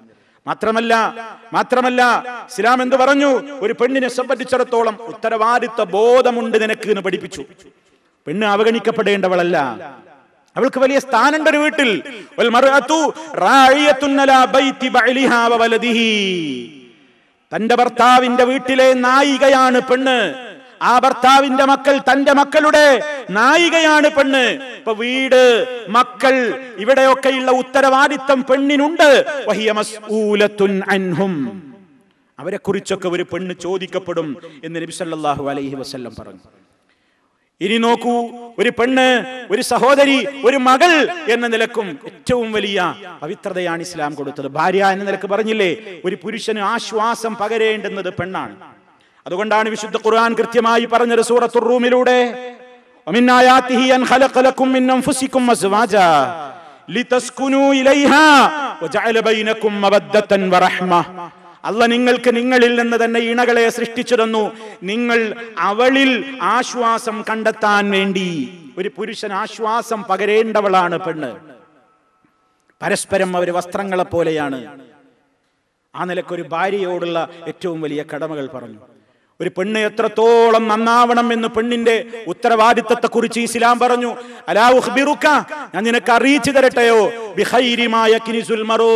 മാത്രമല്ല ഇസ്ലാം എന്ത് പറഞ്ഞു? ഒരു പെണ്ണിനെ സംബന്ധിച്ചിടത്തോളം ഉത്തരവാദിത്വ ബോധമുണ്ട് നിനക്ക് എന്ന് പഠിപ്പിച്ചു. പെണ്ണ് അവഗണിക്കപ്പെടേണ്ടവളല്ല, അവൾക്ക് വലിയ സ്ഥാനമുണ്ട് ഒരു വീട്ടിൽ. വൽ മർഅതു റാഇയത്തുൻ അലാ ബൈതി ബഅലിഹാ വ വലദിഹി, തന്റെ ഭർത്താവിന്റെ വീട്ടിലെ നായികയാണ് പെണ്ണ്. ആ ഭർത്താവിന്റെ മക്കൾ തന്റെ മക്കളുടെ നായികയാണ് പെണ്ണ്. ഇപ്പൊ വീട്, മക്കൾ, ഇവിടെയൊക്കെയുള്ള ഉത്തരവാദിത്തം പെണ്ണിനുണ്ട്. വഹിയ മസ്ഊലത്തുൻ അൻഹും, അവരെ കുറിച്ചൊക്കെ ഒരു പെണ്ണ് ചോദിക്കപ്പെടും എന്ന് നബി സല്ലല്ലാഹു അലൈഹി വസല്ലം പറഞ്ഞു. ഇനി നോക്കൂ, ഒരു പെണ്ണ്, ഒരു സഹോദരി, ഒരു മകൾ എന്ന നിലക്കും ഏറ്റവും വലിയ പവിത്രതയാണ് ഇസ്ലാം കൊടുത്തത്. ഭാര്യ എന്ന നിലക്ക് പറഞ്ഞില്ലേ, ഒരു പുരുഷന് ആശ്വാസം പകരേണ്ടുന്നത് പെണ്ണാണ്. അതുകൊണ്ടാണ് വിശുദ്ധ ഖുർആൻ കൃത്യമായി പറഞ്ഞത് സൂറത്തുർ റൂമിലൂടെ, വമിൻ ആയാതിഹി അൻ ഖലഖ ലക്കും മിൻ അൻഫുസികും അസ്വാജാ ലിതസ്കുനൂ ഇലൈഹാ വജഅല ബൈനകും മവദ്ദതൻ വറഹ്മ. അല്ലാഹ് നിങ്ങൾക്ക് നിങ്ങളിൽ നിന്ന് തന്നെ ഇണകളെ സൃഷ്ടിച്ചു തന്നു, നിങ്ങൾ അവളിൽ ആശ്വാസം കണ്ടെത്താൻ വേണ്ടി. ഒരു പുരുഷൻ ആശ്വാസം പകരേണ്ടവളാണ് പെണ്ണ്. പരസ്പരം അവർ വസ്ത്രങ്ങളെ പോലെയാണ്. ആ നിലക്കൊരു ഭാര്യയോടുള്ള ഏറ്റവും വലിയ കടമകൾ പറഞ്ഞു. ഒരു പെണ്ണ് എത്രത്തോളം നന്നാവണം എന്ന് പെണ്ണിന്റെ ഉത്തരവാദിത്തത്തെ കുറിച്ച് ഇസ്ലാം പറഞ്ഞു. അലാ ഉഖ്ബിറുക, ഞാൻ നിനക്ക് അറിയിച്ചു തരട്ടെയോ, ബിഖൈരി മാ യക്നിസുൽ മറു,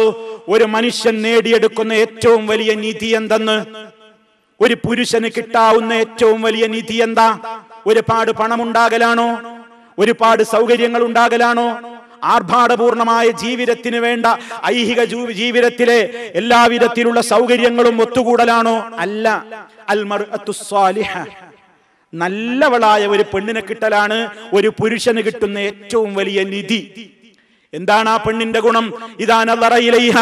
ഒരു മനുഷ്യൻ നേടിയെടുക്കുന്ന ഏറ്റവും വലിയ നിധി എന്തെന്ന്? ഒരു പുരുഷന് കിട്ടാവുന്ന ഏറ്റവും വലിയ നിധി എന്താ? ഒരുപാട് പണമുണ്ടാകലാണോ? ഒരുപാട് സൗകര്യങ്ങൾ ഉണ്ടാകലാണോ? ആർഭാടപൂർണമായ ജീവിതത്തിന് വേണ്ട ഐഹിക ജീവിതത്തിലെ എല്ലാവിധത്തിലുള്ള സൗകര്യങ്ങളും ഒത്തുകൂടലാണോ? അല്ല. അൽ മർഅത്തു സ്വാലിഹ, നല്ലവളായ ഒരു പെണ്ണിനെ കിട്ടലാണ് ഒരു പുരുഷന് കിട്ടുന്ന ഏറ്റവും വലിയ നിധി. എന്താണ് ആ പെണ്ണിന്റെ ഗുണം? ഇദാ നളറ ഇലൈഹ,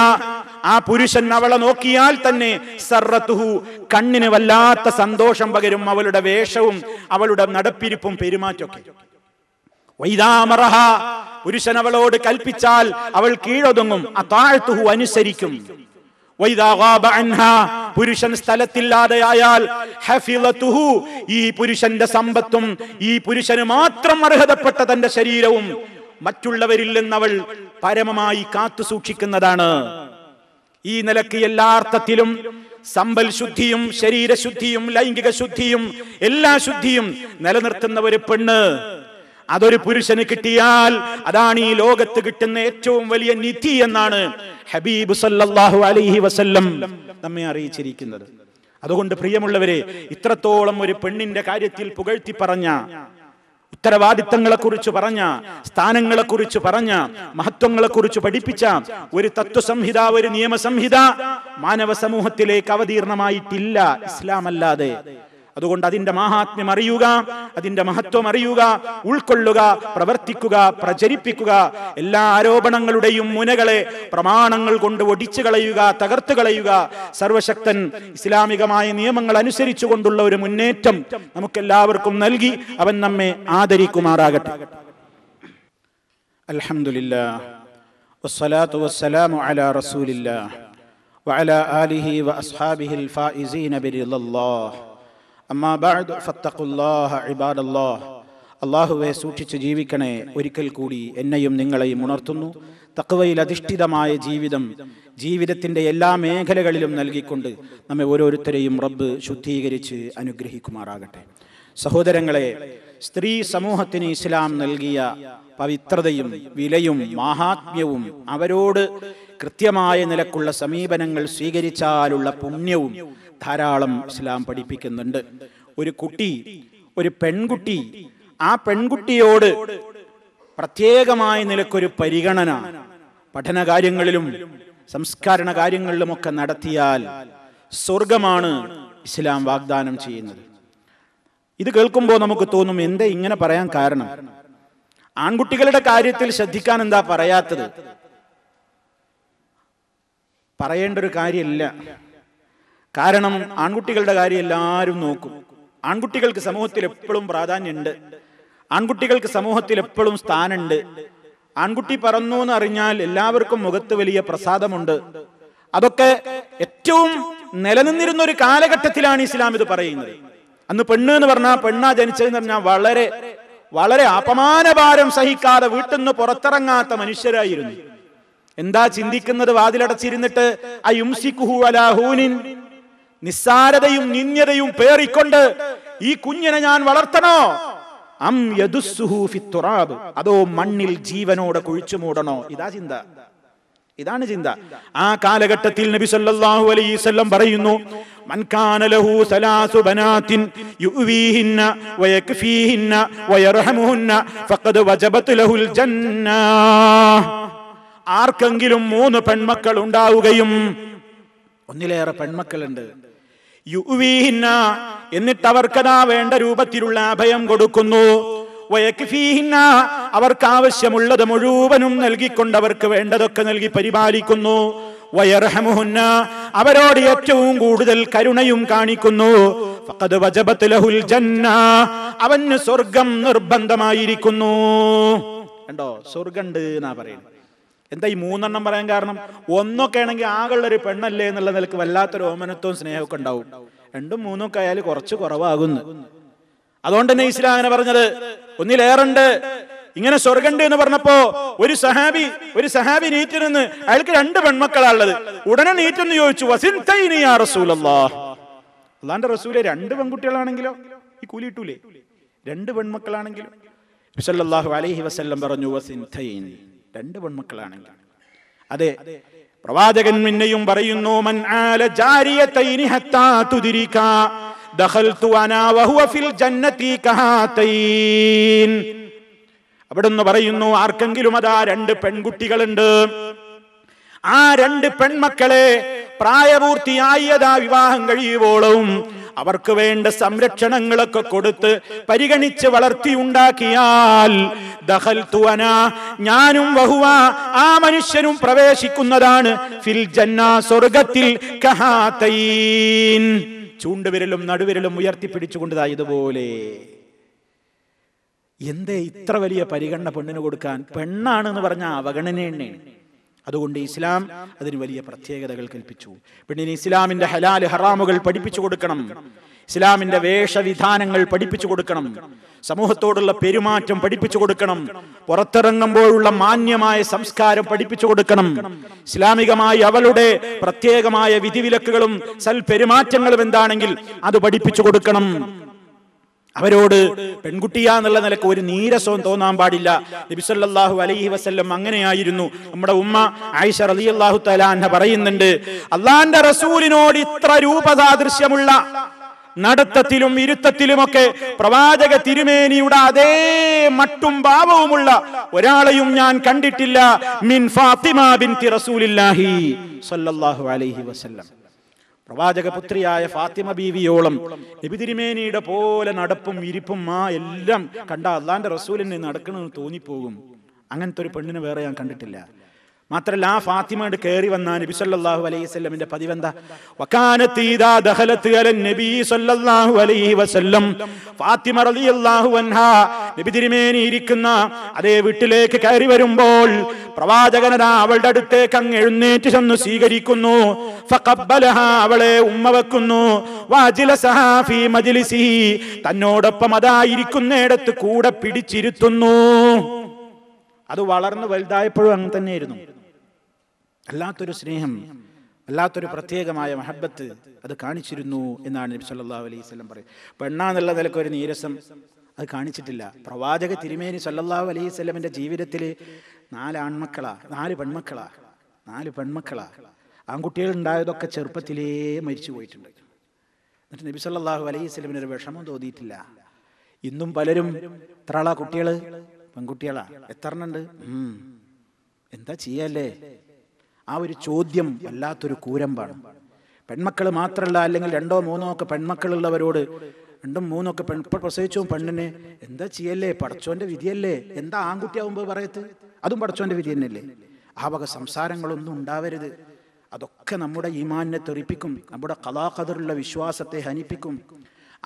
ആ പുരുഷൻ അവളെ നോക്കിയാൽ തന്നെ സർറതുഹു, കണ്ണിന് വല്ലാത്ത സന്തോഷം പകരും അവളുടെ വേഷവും അവളുടെ നടപ്പിരിപ്പും പെരുമാറ്റമൊക്കെ. വൈദാമറഹ, പുരുഷൻ അവളോട് കൽപ്പിച്ചാൽ അവൾ കീഴൊതുങ്ങും. അതാഅതുഹു, അനുസരിക്കും. വൈദാ ഗാബ അൻഹാ, പുരുഷൻ സ്ഥലത്തില്ലാതെയായാൽ ഹഫിളതുഹു, ഈ പുരുഷന്റെ സമ്പത്തും ഈ പുരുഷന് മാത്രം അർഹതപ്പെട്ട തന്റെ ശരീരവും മറ്റുള്ളവരിൽ നിന്ന് അവൾ പരമമായി കാത്തു സൂക്ഷിക്കുന്നതാണ്. ഈ നിലക്ക് എല്ലാ അർത്ഥത്തിലും സമ്പൽ ശുദ്ധിയും ശരീരശുദ്ധിയും ലൈംഗിക ശുദ്ധിയും എല്ലാ ശുദ്ധിയും നിലനിർത്തുന്ന ഒരു പെണ്ണ്, അതൊരു പുരുഷന് കിട്ടിയാൽ അതാണ് ഈ ലോകത്ത് കിട്ടുന്ന ഏറ്റവും വലിയ നിധി എന്നാണ് ഹബീബ് സല്ലല്ലാഹു അലൈഹി വസല്ലം നമ്മെ അറിയിച്ചിരിക്കുന്നത്. അതുകൊണ്ട് പ്രിയമുള്ളവരെ, ഇത്രത്തോളം ഒരു പെണ്ണിന്റെ കാര്യത്തിൽ പുകഴ്ത്തി പറഞ്ഞ, ഉത്തരവാദിത്തങ്ങളെ കുറിച്ച് പറഞ്ഞ, സ്ഥാനങ്ങളെ കുറിച്ച് പറഞ്ഞ, മഹത്വങ്ങളെ കുറിച്ച് പഠിപ്പിച്ച ഒരു തത്വസംഹിത, ഒരു നിയമസംഹിത മാനവ സമൂഹത്തിലേക്ക് അവതീർണമായിട്ടില്ല ഇസ്ലാം അല്ലാതെ. അതുകൊണ്ട് അതിന്റെ മഹാത്മ്യം അറിയുക, അതിന്റെ മഹത്വം അറിയുക, ഉൾക്കൊള്ളുക, പ്രവർത്തിക്കുക, പ്രചരിപ്പിക്കുക. എല്ലാ ആരോപണങ്ങളുടെയും മുനകളെ പ്രമാണങ്ങൾ കൊണ്ട് ഒടിച്ചു കളയുക, തകർത്തു കളയുക. സർവശക്തൻ ഇസ്ലാമികമായ നിയമങ്ങൾ അനുസരിച്ചുകൊണ്ടുള്ള ഒരു മുന്നേറ്റം നമുക്കെല്ലാവർക്കും നൽകി അവൻ നമ്മെ ആദരിക്കുമാറാകട്ടെ. അൽഹംദുലില്ലാഹ് വസ്സലാത്തു വസ്സലാമു അലാ റസൂലില്ലാഹ് വഅലാ ആലിഹി വഅസ്ഹാബിഹിൽ ഫായിസീന ബിറിളല്ലാഹ്. أما بعد فاتقوا الله عباد الله അള്ളാഹുവെ സൂക്ഷിച്ച് ജീവിക്കണേ. ഒരിക്കൽ കൂടി എന്നെയും നിങ്ങളെയും ഉണർത്തുന്നു. തഖ്വയിൽ അധിഷ്ഠിതമായ ജീവിതത്തിന്റെ എല്ലാ മേഖലകളിലും നൽകിക്കൊണ്ട് നമ്മെ ഓരോരുത്തരെയും റബ്ബ് ശുദ്ധീകരിച്ച് അനുഗ്രഹിക്കുമാറാകട്ടെ. സഹോദരങ്ങളെ, സ്ത്രീ സമൂഹത്തിന് ഇസ്ലാം നൽകിയ പവിത്രതയും വിലയും മാഹാത്മ്യവും അവരോട് കൃത്യമായ നിലക്കുള്ള സമീപനങ്ങൾ സ്വീകരിച്ചാലുള്ള പുണ്യവും ധാരാളം ഇസ്ലാം പഠിപ്പിക്കുന്നുണ്ട്. ഒരു പെൺകുട്ടി ആ പെൺകുട്ടിയോട് പ്രത്യേകമായ നിലക്കൊരു പരിഗണന പഠന കാര്യങ്ങളിലും സംസ്കരണ കാര്യങ്ങളിലുമൊക്കെ നടത്തിയാൽ സ്വർഗമാണ് ഇസ്ലാം വാഗ്ദാനം ചെയ്യുന്നത്. ഇത് കേൾക്കുമ്പോൾ നമുക്ക് തോന്നും, എന്താ ഇങ്ങനെ പറയാൻ കാരണം? ആൺകുട്ടികളുടെ കാര്യത്തിൽ ശ്രദ്ധിക്കാൻ എന്താ പറയാത്തത്? പറയേണ്ട ഒരു കാര്യമില്ല. കാരണം ആൺകുട്ടികളുടെ കാര്യം എല്ലാവരും നോക്കും. ആൺകുട്ടികൾക്ക് സമൂഹത്തിൽ എപ്പോഴും പ്രാധാന്യമുണ്ട്. ആൺകുട്ടികൾക്ക് സമൂഹത്തിൽ എപ്പോഴും സ്ഥാനമുണ്ട്. ആൺകുട്ടി പറന്നു എന്ന് അറിഞ്ഞാൽ എല്ലാവർക്കും മുഖത്ത് വലിയ പ്രസാദമുണ്ട്. അതൊക്കെ ഏറ്റവും നിലനിന്നിരുന്ന ഒരു കാലഘട്ടത്തിലാണ് ഇസ്ലാം ഇത് പറയുന്നത്. അന്ന് പെണ്ണ് എന്ന് പറഞ്ഞാൽ പെണ്ണാ ജനിച്ചതെന്ന് പറഞ്ഞാൽ വളരെ വളരെ അപമാനഭാരം സഹിക്കാതെ വീട്ടിൽ നിന്ന് പുറത്തിറങ്ങാത്ത മനുഷ്യരായിരുന്നു. എന്താ ചിന്തിക്കുന്നത്? വാതിലടച്ചിരുന്നിട്ട് നിസ്സാരതയും നിന്ദ്യതയും പേറിക്കൊണ്ട് ഈ കുഞ്ഞിനെ ഞാൻ വളർത്തണോ, അം യദുസ്സുഹു ഫിത്തുറാബ്, അതോ മണ്ണിൽ ജീവനോടെ കുഴിച്ചു മൂടണോ? ഇതാണ് ചിന്ത. ആ കാലഘട്ടത്തിൽ നബി സല്ലല്ലാഹു അലൈഹി വസല്ലം പറയുന്നു, മൻ കാന ലഹു സലാസു ബനാത്തിൻ യുവീഹിന്ന വയക്ഫീഹിന്ന വയർഹമുഹുന്ന ഫഖദ് വജബത് ലഹുൽ ജന്ന. ആർക്കെങ്കിലും 3 പെൺമക്കൾ ഉണ്ടാവുകയും, ഒന്നിലേറെ പെൺമക്കളുണ്ട്, യുവീഹിന്ന, എന്നിട്ട് അവർക്കതാ വേണ്ട രൂപത്തിലുള്ള അഭയം കൊടുക്കുന്നു, വയക്ഫീഹിന്ന, അവർക്ക് ആവശ്യമുള്ളത് മുഴുവനും നൽകിക്കൊണ്ട് അവർക്ക് വേണ്ടതൊക്കെ നൽകി പരിപാലിക്കുന്നു, വയർഹമുഹുന്ന, അവരോട് ഏറ്റവും കൂടുതൽ കരുണയും കാണിക്കുന്നു, ഫഖദ് വജബത് ലഹുൽ ജന്ന, അവന് സ്വർഗം നിർബന്ധമായിരിക്കുന്നു. കണ്ടോ, സ്വർഗമുണ്ട് എന്നാ പറയുന്നത്. എന്താ ഈ 3 പറയാൻ കാരണം? ഒന്നൊക്കെ ആണെങ്കിൽ ആകെയുള്ളൊരു പെണ്ണല്ലേ എന്നുള്ള നിലക്ക് വല്ലാത്തൊരു ഓമനത്വവും സ്നേഹമൊക്കെ ഉണ്ടാവും. 2ഉം 3ഉം ഒക്കെ ആയാൽ കുറച്ച് കുറവാകുന്നു. അതുകൊണ്ട് തന്നെ ഇസ്ലാം അങ്ങനെ പറഞ്ഞത്. ഒന്നിലേറുണ്ട്. ഇങ്ങനെ സ്വർഗണ്ട് എന്ന് പറഞ്ഞപ്പോ ഒരു സഹാബി നീറ്റ് നിന്ന്, അയാൾക്ക് 2 പെൺമക്കളാണുള്ളത്. ഉടനെ നീറ്റെന്ന് ചോദിച്ചു, വസിൻതൈനി യാ റസൂലല്ലാഹ്, അല്ലാഹുവിന്റെ റസൂലേ, 2 പെൺകുട്ടികളാണെങ്കിലോ ഈ കൂലി കിട്ടൂലേ? 2 പെൺമക്കളാണെങ്കിലോ? നബി സല്ലല്ലാഹു അലൈഹി വസല്ലം പറഞ്ഞു, വസിൻതൈനി, 2 പെൺമക്കളാണെങ്കിൽ. അതെ, പ്രവാചകൻ പിന്നെയും പറയുന്നു, മൻ ആല ജാരിയതൈനി ഹത്താ തുദ്രിക ദഖൽതു അനാ വഹുവ ഫിൽ ജന്നതി കഹാതൈൻ. അവിടുന്ന് പറയുന്നു, ആർക്കെങ്കിലും അതാ 2 പെൺകുട്ടികളുണ്ട്, ആ 2 പെൺമക്കളെ പ്രായപൂർത്തിയായതാ വിവാഹം കഴിയുവോളവും അവർക്ക് വേണ്ട സംരക്ഷണങ്ങളൊക്കെ കൊടുത്ത് പരിഗണിച്ച് വളർത്തി ഉണ്ടാക്കിയാൽ ദഖൽതു അനാ, ഞാനും വഹുവ, ആ മനുഷ്യനും പ്രവേശിക്കുന്നതാണ് ഫിൽ ജന്ന, സ്വർഗത്തിൽ, കഹാതൈൻ, ചൂണ്ടുവിരലും നടുവിരലും ഉയർത്തിപ്പിടിച്ചുകൊണ്ടതാ ഇതുപോലെ. എന്തേ ഇത്ര വലിയ പരിഗണന പെണ്ണിന് കൊടുക്കാൻ? പെണ്ണാണെന്ന് പറഞ്ഞ അവഗണനയാണ്. അതുകൊണ്ട് ഇസ്ലാം അതിന് വലിയ പ്രത്യേകതകൾ കൽപ്പിച്ചു. പെണ്ണിന് ഇസ്ലാമിന്റെ ഹലാല് ഹറാമുകൾ പഠിപ്പിച്ചു കൊടുക്കണം, ഇസ്ലാമിന്റെ വേഷവിധാനങ്ങൾ പഠിപ്പിച്ചു കൊടുക്കണം, സമൂഹത്തോടുള്ള പെരുമാറ്റം പഠിപ്പിച്ചു കൊടുക്കണം, പുറത്തിറങ്ങുമ്പോഴുള്ള മാന്യമായ സംസ്കാരം പഠിപ്പിച്ചു കൊടുക്കണം, ഇസ്ലാമികമായി അവളുടെ പ്രത്യേകമായ വിധിവിലക്കുകളും സൽപെരുമാറ്റങ്ങളും എന്താണെങ്കിൽ അത് പഠിപ്പിച്ചു കൊടുക്കണം. അവരോട് പെൺകുട്ടിയാന്നുള്ള നിലക്ക് ഒരു നീരസവും തോന്നാൻ പാടില്ല. നബി സല്ലല്ലാഹു അലൈഹി വസല്ലം അങ്ങനെയായിരുന്നു. നമ്മുടെ ഉമ്മ ആയിഷ റളിയല്ലാഹു തആല അൻഹ പറയുന്നുണ്ട്, അല്ലാഹുവിന്റെ റസൂലിനോട് ഇത്ര രൂപസാദൃശ്യമുള്ള നടത്തത്തിലും ഇരുത്തത്തിലുമൊക്കെ പ്രവാചക തിരുമേനിയുടെ അതേ മട്ടും ഭാവവുമുള്ള ഒരാളെയും ഞാൻ കണ്ടിട്ടില്ല, മിൻ ഫാത്തിമ ബിൻതി റസൂലില്ലാഹി സല്ലല്ലാഹു അലൈഹി വസല്ലം. പ്രവാചക പുത്രിയായ ഫാത്തിമ ബീവിയോളം നബി തിരുമേനിയുടെ പോലെ നടപ്പും ഇരിപ്പും എല്ലാം കണ്ട അള്ളാന്റെ റസൂലിനെ നടക്കണമെന്ന് തോന്നിപ്പോകും. അങ്ങനത്തെ ഒരു പെണ്ണിനെ വേറെ ഞാൻ കണ്ടിട്ടില്ല. മാത്രല്ല, ആ ഫാത്തിമയുടെ കയറി വന്ന നബി സല്ലല്ലാഹു അലൈഹി വസല്ലമിന്റെ പതിവെന്താ? വകാനത്ത് ഇദാ ദഖലത്ത് അലൻ നബി സല്ലല്ലാഹു അലൈഹി വസല്ലം, ഫാത്തിമ റളിയല്ലാഹു അൻഹാ നബി തിരുമേനി ഇരിക്കുന്ന അതേ വീട്ടിലേക്ക് കയറി വരുമ്പോൾ പ്രവാചകനതാ അവളുടെ അടുത്തേക്ക് അങ്ങ് എഴുന്നേറ്റ് ചെന്ന് സ്വീകരിക്കുന്നു. ഫഖബ്ബലഹാ, അവളെ ഉമ്മ വെക്കുന്നു. വഅജ്ലസഹാ ഫീ മജ്ലിസിഹി, തന്നോടൊപ്പം അതായിരിക്കുന്നിടത്ത് കൂടെ പിടിച്ചിരുത്തുന്നു. അത് വളർന്നു വലുതായപ്പോഴും അങ്ങനെ തന്നെയായിരുന്നു. അല്ലാത്തൊരു സ്നേഹം, അല്ലാത്തൊരു പ്രത്യേകമായ മഹബത്ത് അത് കാണിച്ചിരുന്നു എന്നാണ് നബി സല്ലല്ലാഹു അലൈഹി വസല്ലം പറയുന്നത്. പെണ്ണാന്നുള്ള നിലക്ക് ഒരു നീരസം അത് കാണിച്ചിട്ടില്ല. പ്രവാചക തിരുമേനി സല്ലല്ലാഹു അലൈഹി വസല്ലമിന്റെ ജീവിതത്തിൽ 4 ആൺമക്കളാ, 4 പെൺമക്കളാ, 4 പെൺമക്കളാ. ആൺകുട്ടികൾ ഉണ്ടായതൊക്കെ ചെറുപ്പത്തിലേ മരിച്ചു പോയിട്ടുണ്ട്. എന്നിട്ട് നബി സല്ലല്ലാഹു അലൈഹി വസല്ലമിന് ഒരു വിഷമം തോന്നിയിട്ടില്ല. ഇന്നും പലരും എത്ര ആളാ കുട്ടികള്? പെൺകുട്ടികളാ. എത്ര എണ്ണുണ്ട്? എന്താ ചെയ്യല്ലേ? ആ ഒരു ചോദ്യം വല്ലാത്തൊരു കൂരമ്പാണ്. പെൺമക്കൾ മാത്രമല്ല, അല്ലെങ്കിൽ 2ഓ 3ഓ ഒക്കെ പെൺമക്കളുള്ളവരോട് 2ഉം 3ഉം ഒക്കെ പ്രസവിച്ചു പെണ്ണിനെ എന്താ ചെയ്യല്ലേ? പടച്ചോന്റെ വിധിയല്ലേ? എന്താ ആൺകുട്ടിയാവുമ്പോൾ പറയത്ത്? അതും പടച്ചോന്റെ വിധി തന്നെയല്ലേ? ആ വക സംസാരങ്ങളൊന്നും ഉണ്ടാവരുത്. അതൊക്കെ നമ്മുടെ ഈമാനിനെ തെറിപ്പിക്കും, നമ്മുടെ ഖളാ ഖദറിലുള്ള വിശ്വാസത്തെ ഹനിപ്പിക്കും.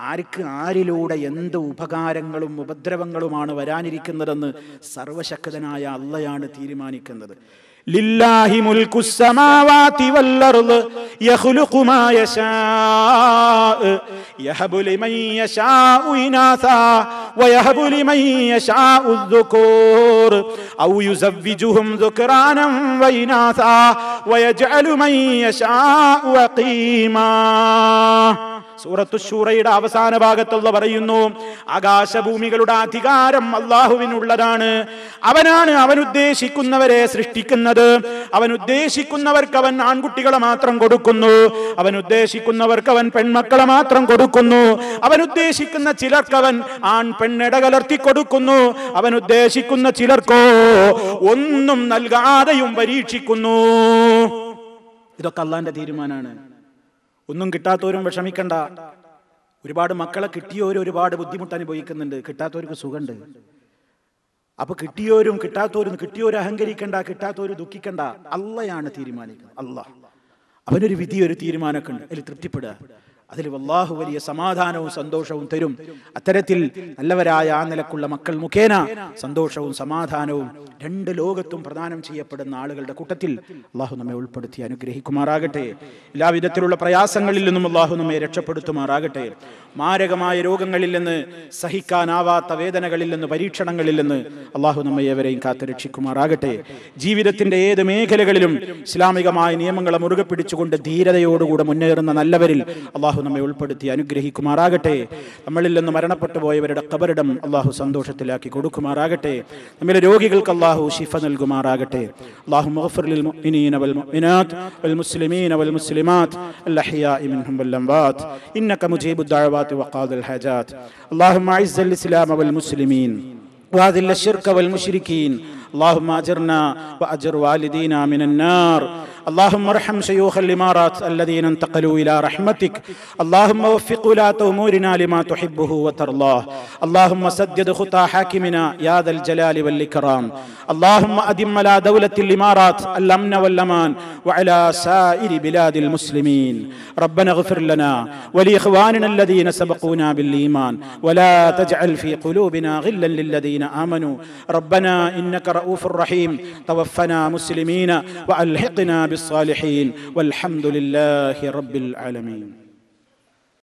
ആർക്ക് ആരിലൂടെ എന്ത് ഉപകാരങ്ങളും ഉപദ്രവങ്ങളുമാണ് വരാനിരിക്കുന്നതെന്ന് സർവശക്തനായ അള്ളയാണ് തീരുമാനിക്കുന്നത്. ലില്ലാഹി മുൽക്കുസ് സമാവാതി വൽ അർള് യഖ്ലുഖു മാ യശാ യഹബു ലിമൻ യശാഉ ഇനാസാ വയഹബു ലിമൻ യശാഉ الذുകൂർ ഔ യുസവ്വിജുഹും ദുക്റാനൻ വഇനാസാ വയജ്അലു മൻ യശാഉ അഖീമാ. സൂറത്തു ശൂറയുടെ അവസാന ഭാഗത്തുള്ള പറയുന്നു, ആകാശഭൂമികളുടെ അധികാരം അല്ലാഹുവിനുള്ളതാണ്. അവനാണ് അവനുദ്ദേശിക്കുന്നവരെ സൃഷ്ടിക്കുന്നത്. അവനുദ്ദേശിക്കുന്നവർക്ക് അവൻ ആൺകുട്ടികളെ മാത്രം കൊടുക്കുന്നു, അവനുദ്ദേശിക്കുന്നവർക്ക് അവൻ പെൺമക്കളെ മാത്രം കൊടുക്കുന്നു, അവനുദ്ദേശിക്കുന്ന ചിലർക്ക് അവൻ ആൺ പെണ്ണിടകലർത്തി കൊടുക്കുന്നു, അവനുദ്ദേശിക്കുന്ന ചിലർക്കോ ഒന്നും നൽകാതെയും പരീക്ഷിക്കുന്നു. ഇതൊക്കെ അള്ളാന്റെ തീരുമാനമാണ്. ഒന്നും കിട്ടാത്തവരും വിഷമിക്കണ്ട. ഒരുപാട് മക്കളെ കിട്ടിയവരും ഒരുപാട് ബുദ്ധിമുട്ട് അനുഭവിക്കുന്നുണ്ട്, കിട്ടാത്തവർക്ക് സുഖമുണ്ട്. അപ്പൊ കിട്ടിയവരും കിട്ടിയവരും അഹങ്കരിക്കണ്ട, കിട്ടാത്തവരും ദുഃഖിക്കണ്ട. അള്ളയാണ് തീരുമാനിക്കുന്നത്. അള്ളാഹ് അവനൊരു വിധി, ഒരു തീരുമാനമൊക്കെ ഉണ്ട്. അതിൽ തൃപ്തിപ്പെടുക. അതിൽ അല്ലാഹു വലിയ സമാധാനവും സന്തോഷവും തരും. അത്തരത്തിൽ നല്ലവരായ ആ നിലക്കുള്ള മക്കൾ മുഖേന സന്തോഷവും സമാധാനവും 2 ലോകത്തും പ്രദാനം ചെയ്യപ്പെടുന്ന ആളുകളുടെ കൂട്ടത്തിൽ അല്ലാഹു നമ്മെ ഉൾപ്പെടുത്തി അനുഗ്രഹിക്കുമാറാകട്ടെ. എല്ലാവിധത്തിലുള്ള പ്രയാസങ്ങളിൽ നിന്നും അല്ലാഹു നമ്മെ രക്ഷപ്പെടുത്തുമാറാകട്ടെ. മാരകമായ രോഗങ്ങളിൽ നിന്ന്, സഹിക്കാനാവാത്ത വേദനകളിൽ നിന്ന്, പരീക്ഷണങ്ങളിൽ നിന്ന് അല്ലാഹു നമ്മെ ഏവരെയും കാത്തു രക്ഷിക്കുമാറാകട്ടെ. ജീവിതത്തിന്റെ ഏത് മേഖലകളിലും ഇസ്ലാമികമായ നിയമങ്ങളെ മുറുകെ പിടിച്ചുകൊണ്ട് ധീരതയോടുകൂടെ മുന്നേറുന്ന നല്ലവരിൽ അല്ലാഹു നമ്മെ ഉൾപ്പെടുത്തി അനുഗ്രഹിക്കുമാറാകട്ടെ. നമ്മളിൽ നിന്ന് മരണപ്പെട്ടു പോയവരുടെ ഖബറിടം അല്ലാഹു സന്തോഷത്തിലാക്കി കൊടുക്കുമാറാകട്ടെ. നമ്മിലെ രോഗികൾക്ക് അല്ലാഹു ശിഫ നൽകുമാറാകട്ടെ. അല്ലാഹുമ്മ ഗ്ഫിർ ലിൽ മുഅ്മിനീന വൽ മുഅ്മിനാത്ത് വൽ മുസ്ലിമീന വൽ മുസ്ലിമാത്ത് അൽ അഹ്യാഇ മിൻഹും വൽ അംവാത്ത് ഇന്നക മുജീബുദ് ദഅവാതി വഖാദിൽ ഹജാത്ത്. അല്ലാഹുമ്മ അഇസ്സൽ ഇസ്ലാമ വൽ മുസ്ലിമീൻ وأذل الشرك والمشركين. اللهم أجرنا وأجر والدينا من النار. اللهم ارحم شيوخ الإمارات الذين انتقلوا إلى رحمتك. اللهم وفق ولاة أمورنا لما تحبه وترضاه. اللهم سدد خطى حاكمنا يا ذا الجلال والإكرام. اللهم أدم على دولة الإمارات الأمن والأمان وعلى سائر بلاد المسلمين. ربنا اغفر لنا ولإخواننا الذين سبقونا بالإيمان ولا تجعل في قلوبنا غلا للذين آمنوا. ربنا إنك رؤوف رحيم. توفنا مسلمين وألحقنا بالصالحين والحمد لله رب العالمين.